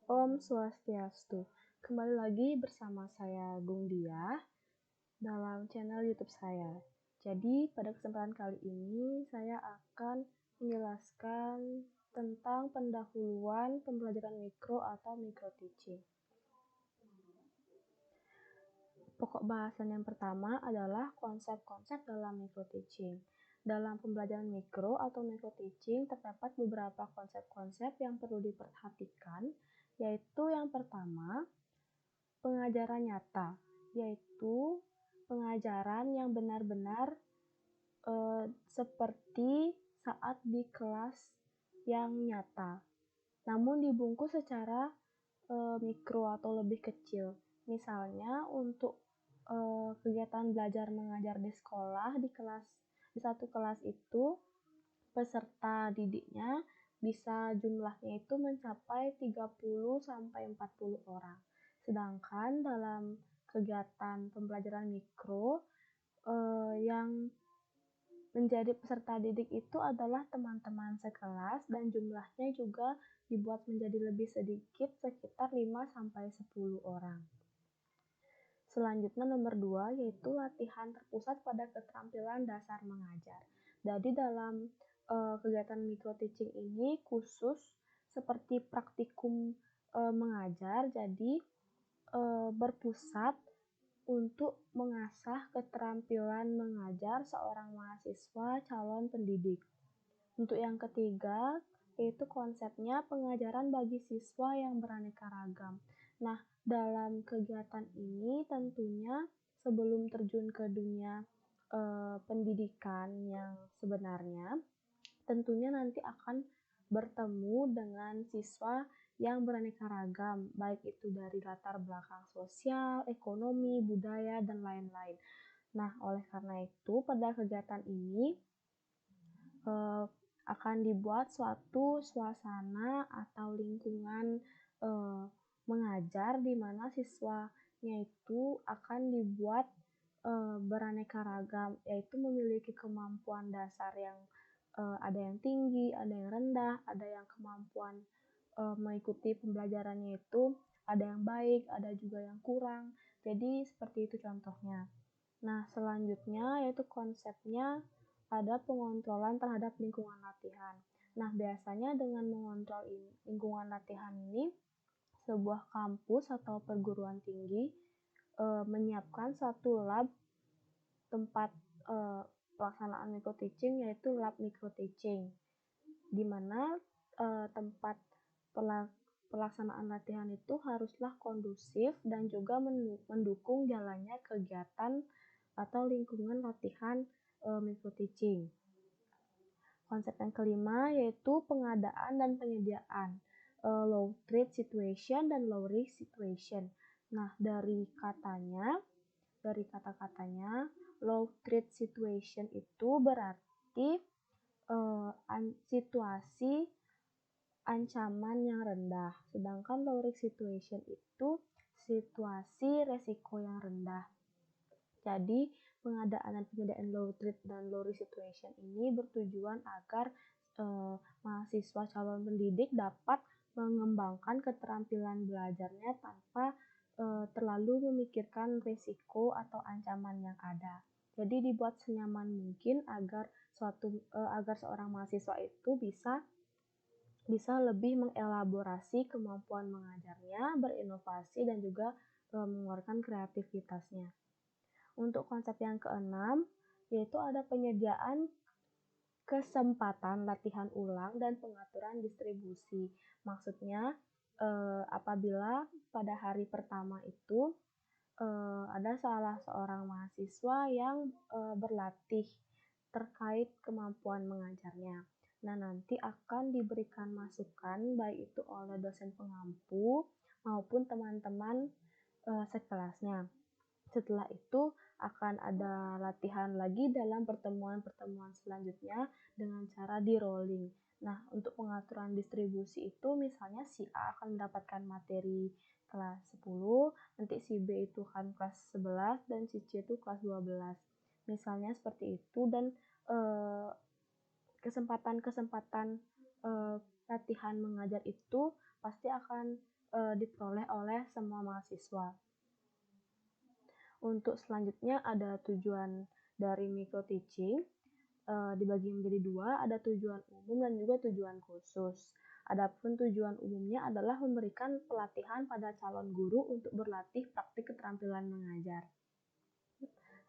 Om Swastiastu. Kembali lagi bersama saya Gung Dia dalam channel YouTube saya. Jadi pada kesempatan kali ini saya akan menjelaskan tentang pendahuluan pembelajaran mikro atau micro teaching. Pokok bahasan yang pertama adalah konsep-konsep dalam micro teaching. Dalam pembelajaran mikro atau micro teaching terdapat beberapa konsep-konsep yang perlu diperhatikan, yaitu yang pertama, pengajaran nyata, yaitu pengajaran yang benar-benar seperti saat di kelas yang nyata, namun dibungkus secara mikro atau lebih kecil. Misalnya untuk kegiatan belajar mengajar di sekolah di satu kelas itu peserta didiknya bisa jumlahnya itu mencapai 30 sampai 40 orang. Sedangkan dalam kegiatan pembelajaran mikro yang menjadi peserta didik itu adalah teman-teman sekelas dan jumlahnya juga dibuat menjadi lebih sedikit, sekitar 5 sampai 10 orang. Selanjutnya nomor 2 yaitu latihan terpusat pada keterampilan dasar mengajar. Jadi dalam kegiatan micro teaching ini khusus seperti praktikum mengajar, jadi berpusat untuk mengasah keterampilan mengajar seorang mahasiswa calon pendidik. Untuk yang ketiga, yaitu konsepnya pengajaran bagi siswa yang beraneka ragam. Nah, dalam kegiatan ini tentunya sebelum terjun ke dunia pendidikan yang sebenarnya, tentunya nanti akan bertemu dengan siswa yang beraneka ragam, baik itu dari latar belakang sosial, ekonomi, budaya, dan lain-lain. Nah, oleh karena itu, pada kegiatan ini akan dibuat suatu suasana atau lingkungan mengajar di mana siswanya itu akan dibuat beraneka ragam, yaitu memiliki kemampuan dasar yang ada yang tinggi, ada yang rendah, ada yang kemampuan mengikuti pembelajarannya itu ada yang baik, ada juga yang kurang. Jadi seperti itu contohnya. Nah, selanjutnya yaitu konsepnya ada pengontrolan terhadap lingkungan latihan. Nah, biasanya dengan mengontrol lingkungan latihan ini, sebuah kampus atau perguruan tinggi menyiapkan satu lab tempat pelaksanaan micro teaching, yaitu lab micro teaching, di mana tempat pelaksanaan latihan itu haruslah kondusif dan juga mendukung jalannya kegiatan atau lingkungan latihan micro teaching. Konsep yang kelima yaitu pengadaan dan penyediaan low threat situation dan low risk situation. Nah, dari kata-katanya low threat situation itu berarti situasi ancaman yang rendah, sedangkan low risk situation itu situasi resiko yang rendah. Jadi, pengadaan dan penyediaan low threat dan low risk situation ini bertujuan agar mahasiswa calon pendidik dapat mengembangkan keterampilan belajarnya tanpa terlalu memikirkan risiko atau ancaman yang ada. Jadi dibuat senyaman mungkin agar seorang mahasiswa itu bisa lebih mengelaborasi kemampuan mengajarnya, berinovasi, dan juga mengeluarkan kreativitasnya. Untuk konsep yang keenam, yaitu ada penyediaan kesempatan latihan ulang dan pengaturan distribusi. Maksudnya, apabila pada hari pertama itu ada salah seorang mahasiswa yang berlatih terkait kemampuan mengajarnya. Nah, nanti akan diberikan masukan baik itu oleh dosen pengampu maupun teman-teman sekelasnya. Setelah itu akan ada latihan lagi dalam pertemuan-pertemuan selanjutnya dengan cara di-rolling. Nah, untuk pengaturan distribusi itu misalnya si A akan mendapatkan materi kelas 10, nanti si B itu akan kelas 11, dan si C itu kelas 12. Misalnya seperti itu, dan kesempatan-kesempatan latihan mengajar itu pasti akan diperoleh oleh semua mahasiswa. Untuk selanjutnya ada tujuan dari micro teaching, dibagi menjadi dua, ada tujuan umum dan juga tujuan khusus. Adapun tujuan umumnya adalah memberikan pelatihan pada calon guru untuk berlatih praktik keterampilan mengajar.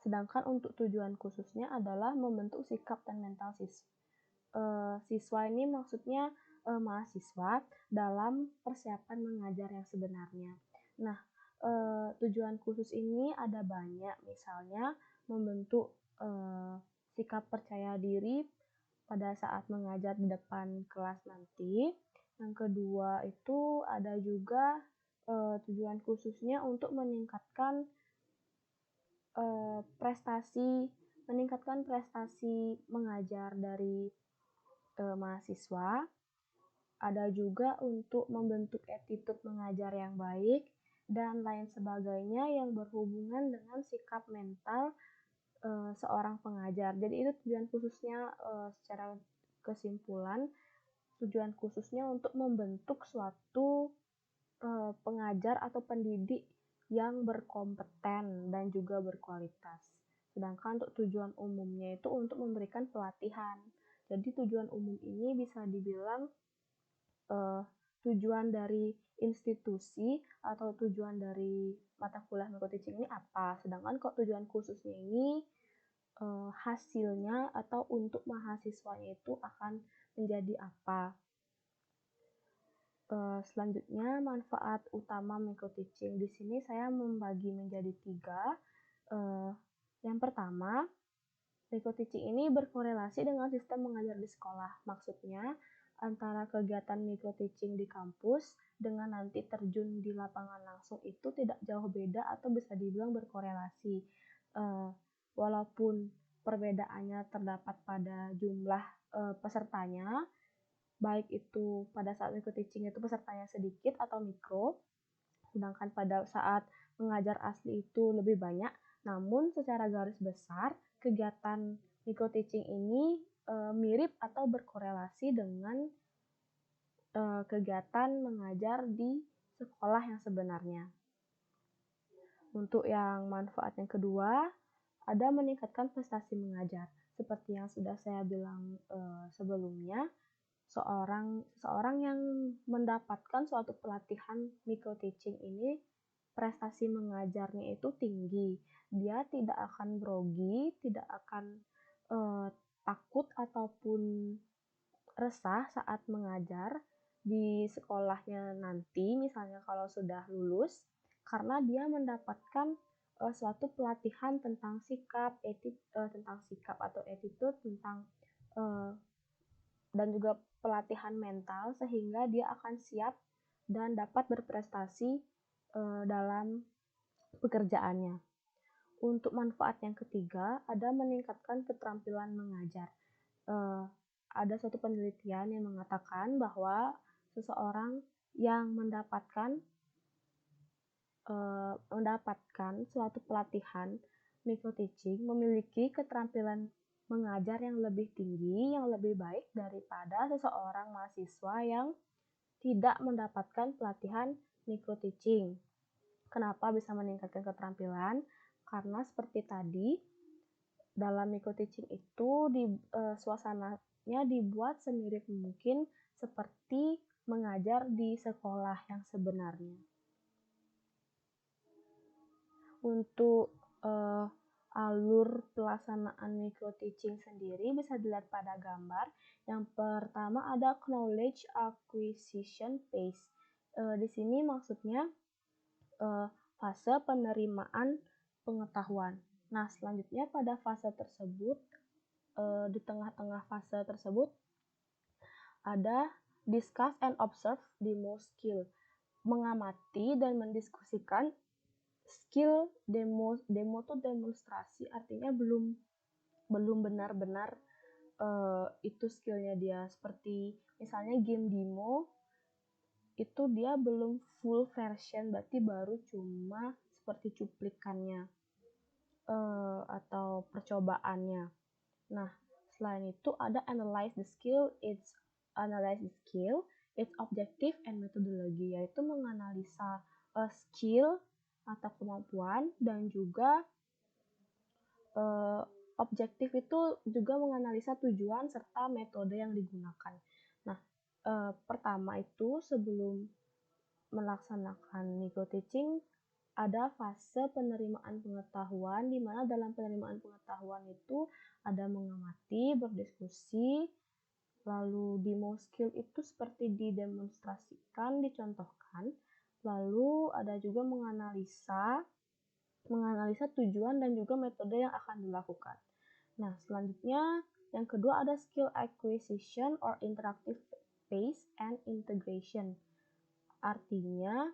Sedangkan untuk tujuan khususnya adalah membentuk sikap dan mental siswa. Siswa ini maksudnya mahasiswa dalam persiapan mengajar yang sebenarnya. Nah, tujuan khusus ini ada banyak, misalnya membentuk sikap percaya diri pada saat mengajar di depan kelas nanti. Yang kedua itu ada juga tujuan khususnya untuk meningkatkan prestasi mengajar dari mahasiswa. Ada juga untuk membentuk attitude mengajar yang baik dan lain sebagainya yang berhubungan dengan sikap mental seorang pengajar. Jadi itu tujuan khususnya, secara kesimpulan tujuan khususnya untuk membentuk suatu pengajar atau pendidik yang berkompeten dan juga berkualitas. Sedangkan untuk tujuan umumnya itu untuk memberikan pelatihan. Jadi tujuan umum ini bisa dibilang tujuan dari institusi atau tujuan dari mata kuliah micro teaching ini apa. Sedangkan kok tujuan khususnya ini hasilnya atau untuk mahasiswanya itu akan menjadi apa. Selanjutnya manfaat utama micro teaching. Di sini saya membagi menjadi 3. Yang pertama, micro teaching ini berkorelasi dengan sistem mengajar di sekolah. Maksudnya, antara kegiatan micro teaching di kampus dengan nanti terjun di lapangan langsung itu tidak jauh beda atau bisa dibilang berkorelasi. Walaupun perbedaannya terdapat pada jumlah pesertanya, baik itu pada saat micro teaching itu pesertanya sedikit atau mikro, sedangkan pada saat mengajar asli itu lebih banyak. Namun secara garis besar kegiatan micro teaching ini mirip atau berkorelasi dengan kegiatan mengajar di sekolah yang sebenarnya. Untuk yang manfaat yang kedua, ada meningkatkan prestasi mengajar. Seperti yang sudah saya bilang sebelumnya, seorang yang mendapatkan suatu pelatihan micro teaching ini prestasi mengajarnya itu tinggi. Dia tidak akan grogi, tidak akan takut ataupun resah saat mengajar di sekolahnya nanti, misalnya kalau sudah lulus, karena dia mendapatkan suatu pelatihan tentang sikap atau attitude, dan juga pelatihan mental sehingga dia akan siap dan dapat berprestasi dalam pekerjaannya. Untuk manfaat yang ketiga, ada meningkatkan keterampilan mengajar. Ada suatu penelitian yang mengatakan bahwa seseorang yang mendapatkan suatu pelatihan micro teaching memiliki keterampilan mengajar yang lebih tinggi, yang lebih baik daripada seseorang mahasiswa yang tidak mendapatkan pelatihan micro teaching. Kenapa bisa meningkatkan keterampilan? Karena seperti tadi, dalam micro teaching itu suasananya dibuat semirip mungkin seperti mengajar di sekolah yang sebenarnya. Untuk alur pelaksanaan micro teaching sendiri bisa dilihat pada gambar. Yang pertama ada knowledge acquisition phase. Di sini maksudnya fase penerimaan pengetahuan. Nah, selanjutnya pada fase tersebut, di tengah-tengah fase tersebut ada discuss and observe demo skill, mengamati dan mendiskusikan skill demo tuh demonstrasi, artinya belum benar-benar itu skillnya dia. Seperti misalnya game demo itu dia belum full version, berarti baru cuma seperti cuplikannya atau percobaannya. Nah, selain itu ada analyze the skill. its objective and methodology, yaitu menganalisa skill atau kemampuan dan juga objektif itu juga menganalisa tujuan serta metode yang digunakan. Nah, pertama itu sebelum melaksanakan micro teaching ada fase penerimaan pengetahuan, di mana dalam penerimaan pengetahuan itu ada mengamati, berdiskusi, lalu demo skill itu seperti didemonstrasikan, dicontohkan, lalu ada juga menganalisa tujuan dan juga metode yang akan dilakukan. Nah, selanjutnya yang kedua ada skill acquisition or interactive phase and integration. Artinya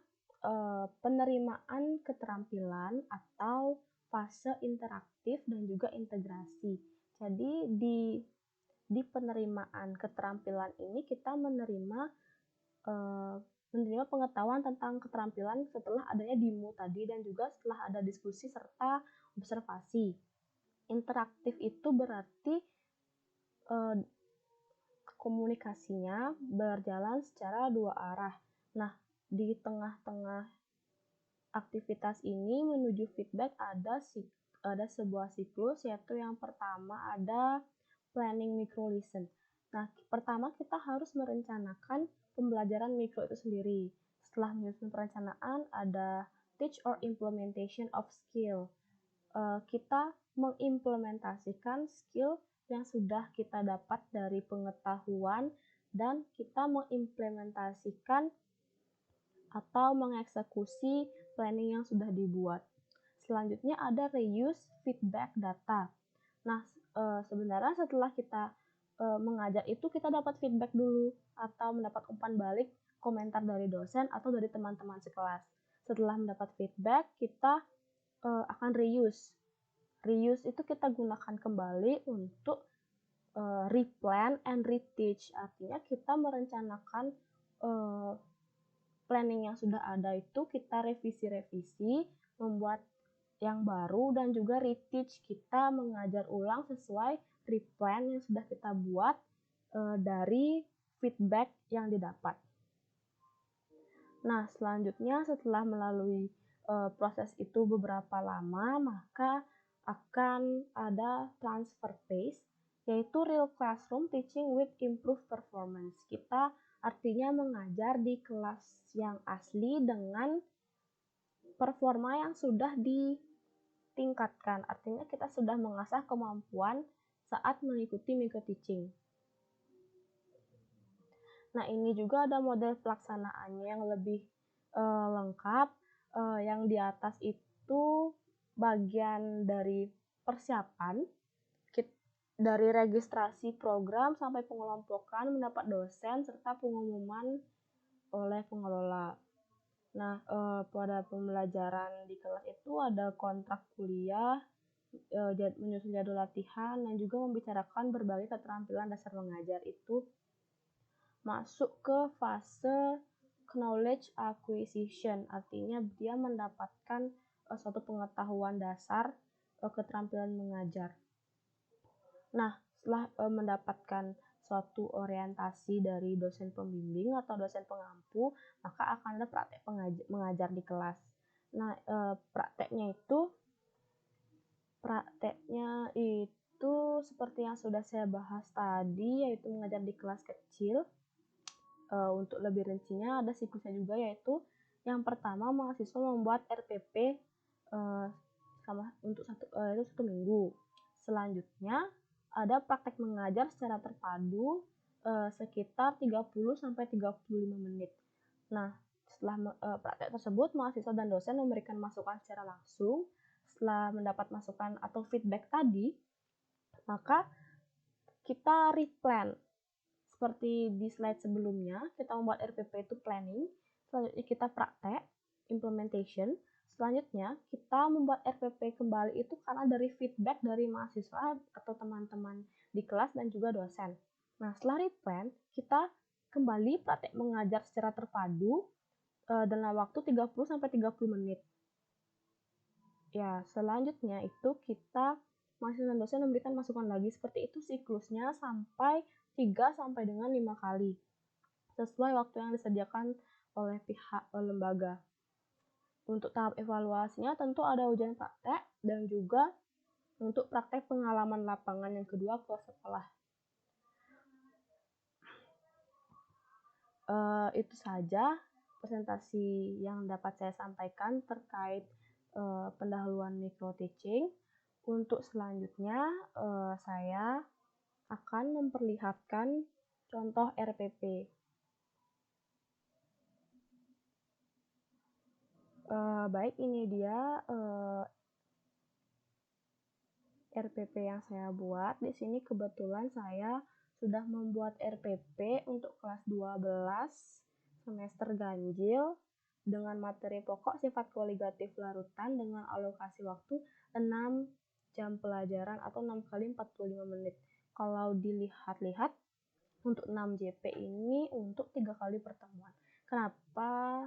penerimaan keterampilan atau fase interaktif dan juga integrasi. Jadi di penerimaan keterampilan ini kita menerima pengetahuan tentang keterampilan setelah adanya demo tadi dan juga setelah ada diskusi serta observasi. Interaktif itu berarti komunikasinya berjalan secara dua arah. Nah, di tengah-tengah aktivitas ini menuju feedback ada sebuah siklus, yaitu yang pertama ada planning micro lesson. Nah, pertama kita harus merencanakan pembelajaran mikro itu sendiri. Setelah menyusun perencanaan, ada teach or implementation of skill. Kita mengimplementasikan skill yang sudah kita dapat dari pengetahuan dan kita mengimplementasikan atau mengeksekusi planning yang sudah dibuat. Selanjutnya ada reuse feedback data. Nah, sebenarnya setelah kita mengajar itu kita dapat feedback dulu atau mendapat umpan balik komentar dari dosen atau dari teman-teman sekelas. Setelah mendapat feedback, kita akan reuse. Reuse itu kita gunakan kembali untuk replan and reteach. Artinya kita merencanakan planning yang sudah ada itu kita revisi-revisi, membuat yang baru dan juga reteach, kita mengajar ulang sesuai replan yang sudah kita buat dari feedback yang didapat. Nah, selanjutnya setelah melalui proses itu beberapa lama, maka akan ada transfer phase, yaitu real classroom teaching with improved performance. Kita artinya mengajar di kelas yang asli dengan performa yang sudah ditingkatkan. Artinya kita sudah mengasah kemampuan saat mengikuti micro teaching. Nah, ini juga ada model pelaksanaannya yang lebih lengkap. Yang di atas itu bagian dari persiapan, dari registrasi program sampai pengelompokan, mendapat dosen, serta pengumuman oleh pengelola. Nah, pada pembelajaran di kelas itu ada kontrak kuliah, menyusun jadwal latihan, dan juga membicarakan berbagai keterampilan dasar mengajar itu masuk ke fase knowledge acquisition, artinya dia mendapatkan suatu pengetahuan dasar keterampilan mengajar. Nah, setelah mendapatkan suatu orientasi dari dosen pembimbing atau dosen pengampu, maka akan ada praktek mengajar di kelas. Nah, prakteknya itu seperti yang sudah saya bahas tadi, yaitu mengajar di kelas kecil. Untuk lebih rincinya ada siklusnya juga, yaitu yang pertama mahasiswa membuat RPP untuk satu minggu. Selanjutnya ada praktek mengajar secara terpadu sekitar 30-35 menit. Nah, setelah praktek tersebut mahasiswa dan dosen memberikan masukan secara langsung. Setelah mendapat masukan atau feedback tadi, maka kita replan. Seperti di slide sebelumnya, kita membuat RPP itu planning, selanjutnya kita praktek, implementation, selanjutnya kita membuat RPP kembali itu karena dari feedback dari mahasiswa atau teman-teman di kelas dan juga dosen. Nah, setelah replan, kita kembali praktek mengajar secara terpadu dalam waktu 30-30 menit. Ya, selanjutnya itu kita mahasiswa dan dosen memberikan masukan lagi, seperti itu siklusnya sampai 3 sampai dengan 5 kali. sesuai waktu yang disediakan oleh pihak lembaga. Untuk tahap evaluasinya tentu ada ujian praktek dan juga untuk praktek pengalaman lapangan yang kedua ke sekolah. Itu saja presentasi yang dapat saya sampaikan terkait pendahuluan micro teaching. Untuk selanjutnya saya akan memperlihatkan contoh RPP. Baik, ini dia RPP yang saya buat. Di sini kebetulan saya sudah membuat RPP untuk kelas 12 semester ganjil dengan materi pokok sifat koligatif larutan dengan alokasi waktu 6 jam pelajaran atau 6 kali 45 menit. Kalau dilihat-lihat untuk 6 JP ini untuk 3 kali pertemuan. Kenapa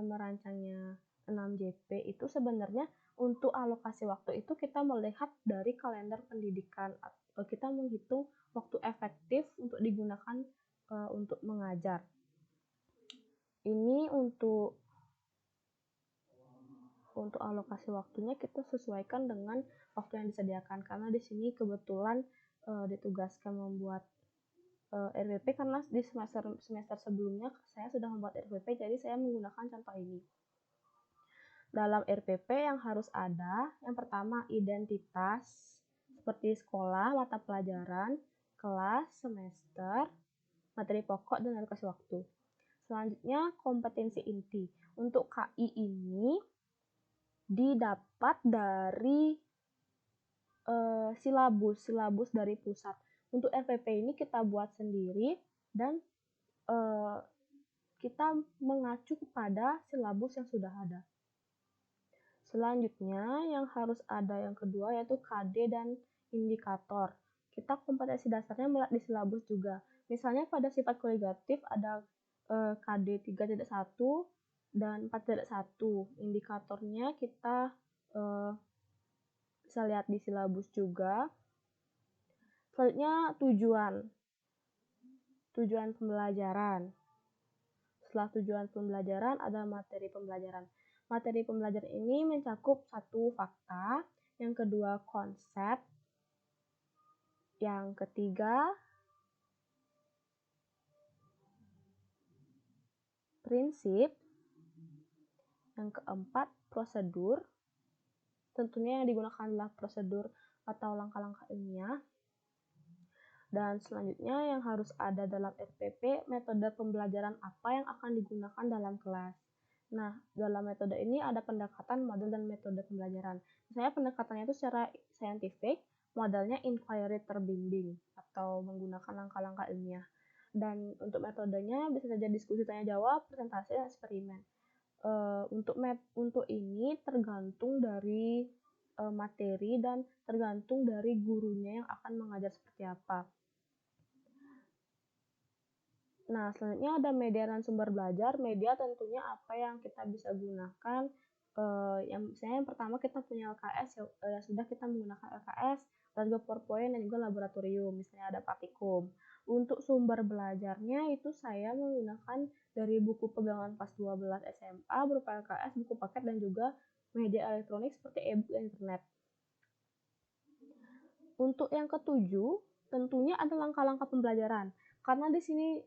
merancangnya 6 JP itu sebenarnya untuk alokasi waktu itu kita melihat dari kalender pendidikan. Kita menghitung waktu efektif untuk digunakan untuk mengajar. Ini untuk alokasi waktunya kita sesuaikan dengan waktu yang disediakan karena di sini kebetulan ditugaskan membuat RPP karena di semester sebelumnya saya sudah membuat RPP, jadi saya menggunakan contoh ini. Dalam RPP yang harus ada, yang pertama identitas seperti sekolah, mata pelajaran, kelas, semester, materi pokok, dan alokasi waktu. Selanjutnya kompetensi inti. Untuk KI ini didapat dari silabus dari pusat. Untuk RPP ini kita buat sendiri dan kita mengacu kepada silabus yang sudah ada. Selanjutnya yang harus ada yang kedua yaitu KD dan indikator. Kita kompetensi dasarnya melihat di silabus juga. Misalnya pada sifat koligatif ada KD 3.1 dan 4.1. Indikatornya kita bisa lihat di silabus juga. Selanjutnya tujuan pembelajaran. Setelah tujuan pembelajaran ada materi pembelajaran. Materi pembelajaran ini mencakup satu fakta, yang kedua konsep, yang ketiga prinsip, yang keempat prosedur. Tentunya yang digunakan adalah prosedur atau langkah-langkah ilmiah. Dan selanjutnya yang harus ada dalam RPP, metode pembelajaran apa yang akan digunakan dalam kelas. Nah, dalam metode ini ada pendekatan, model, dan metode pembelajaran. Misalnya pendekatannya itu secara saintifik, modelnya inquiry terbimbing atau menggunakan langkah-langkah ilmiah. Dan untuk metodenya bisa saja diskusi tanya jawab, presentasi, dan eksperimen. Untuk ini tergantung dari materi dan tergantung dari gurunya yang akan mengajar seperti apa. Nah, selanjutnya ada media dan sumber belajar. Media tentunya apa yang kita bisa gunakan. Yang pertama kita punya LKS, ya sudah kita menggunakan LKS, lalu PowerPoint dan juga laboratorium, misalnya ada Patikum. Untuk sumber belajarnya itu saya menggunakan dari buku pegangan kelas 12 SMA berupa LKS, buku paket, dan juga media elektronik seperti e-book dan internet. Untuk yang ketujuh, tentunya ada langkah-langkah pembelajaran. Karena di sini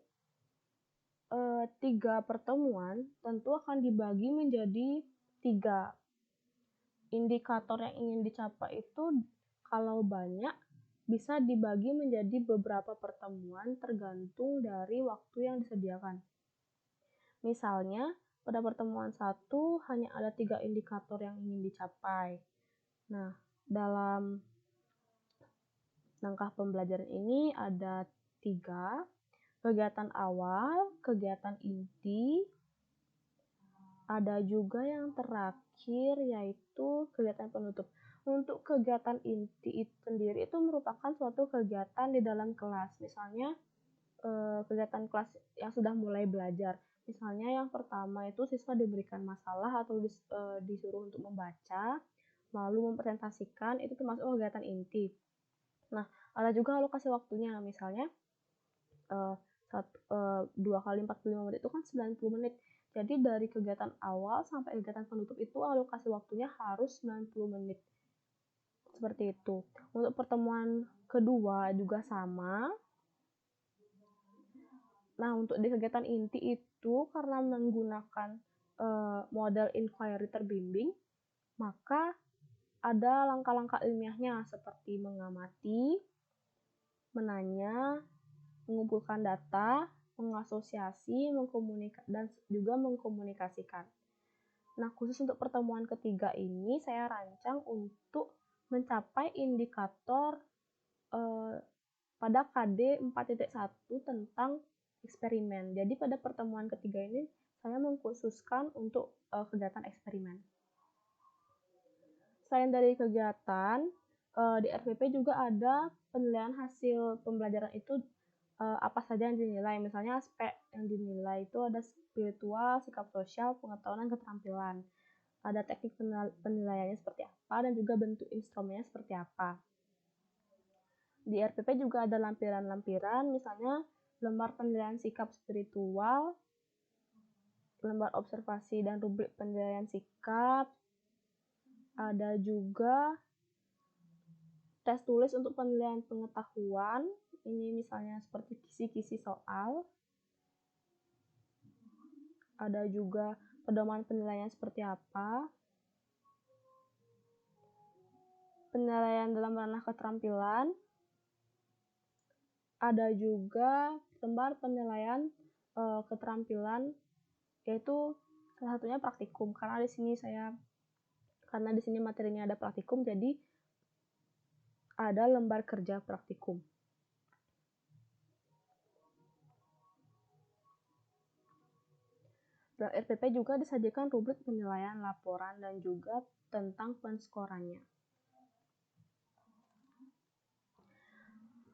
3 pertemuan tentu akan dibagi menjadi 3. Indikator yang ingin dicapai itu kalau banyak bisa dibagi menjadi beberapa pertemuan tergantung dari waktu yang disediakan. Misalnya, pada pertemuan 1 hanya ada 3 indikator yang ingin dicapai. Nah, dalam langkah pembelajaran ini ada 3. Kegiatan awal, kegiatan inti, ada juga yang terakhir yaitu kegiatan penutup. Untuk kegiatan inti itu sendiri itu merupakan suatu kegiatan di dalam kelas. Misalnya kegiatan kelas yang sudah mulai belajar. Misalnya yang pertama itu siswa diberikan masalah atau disuruh untuk membaca, lalu mempresentasikan, itu termasuk kegiatan inti. Nah, ada juga alokasi waktunya. Misalnya 2 kali 45 menit itu kan 90 menit. Jadi dari kegiatan awal sampai kegiatan penutup itu alokasi waktunya harus 90 menit. Seperti itu. Untuk pertemuan kedua juga sama. Nah, untuk di kegiatan inti itu karena menggunakan model inquiry terbimbing, maka ada langkah-langkah ilmiahnya seperti mengamati, menanya, mengumpulkan data, mengasosiasi, dan juga mengkomunikasikan. Nah, khusus untuk pertemuan ketiga ini saya rancang untuk mencapai indikator pada KD 4.1 tentang eksperimen. Jadi pada pertemuan ketiga ini saya mengkhususkan untuk kegiatan eksperimen. Selain dari kegiatan, di RPP juga ada penilaian hasil pembelajaran itu apa saja yang dinilai. Misalnya aspek yang dinilai itu ada spiritual, sikap sosial, pengetahuan, dan keterampilan. Ada teknik penilaiannya seperti apa dan juga bentuk instrumennya seperti apa. Di RPP juga ada lampiran-lampiran, misalnya lembar penilaian sikap spiritual, lembar observasi dan rubrik penilaian sikap, ada juga tes tulis untuk penilaian pengetahuan, ini misalnya seperti kisi-kisi soal. Ada juga pedoman penilaian seperti apa. Penilaian dalam ranah keterampilan. Ada juga lembar penilaian keterampilan, yaitu salah satunya praktikum. Karena di sini materinya ada praktikum, jadi ada lembar kerja praktikum. Dalam RPP juga disajikan rubrik penilaian laporan dan juga tentang penskorannya.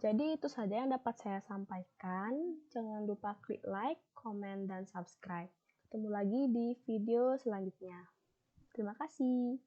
Jadi itu saja yang dapat saya sampaikan. Jangan lupa klik like, komen, dan subscribe. Ketemu lagi di video selanjutnya. Terima kasih.